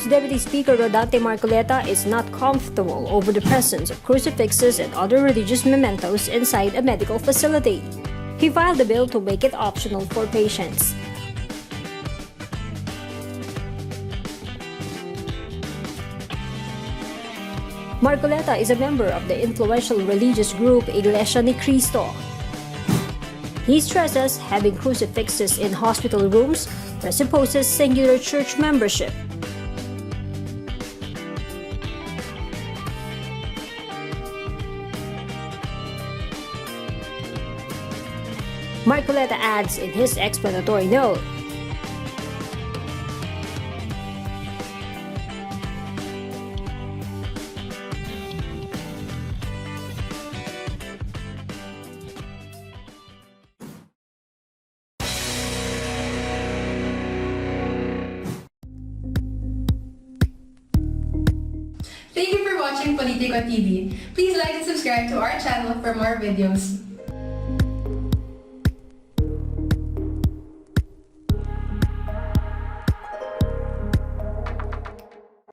Deputy Speaker Rodante Marcoleta is not comfortable over the presence of crucifixes and other religious mementos inside a medical facility. He filed a bill to make it optional for patients. Marcoleta is a member of the influential religious group Iglesia ni Cristo. He stresses having crucifixes in hospital rooms presupposes singular church membership. Marcoleta adds in his explanatory note, Thank you for watching Politiko TV. Please like and subscribe to our channel for more videos.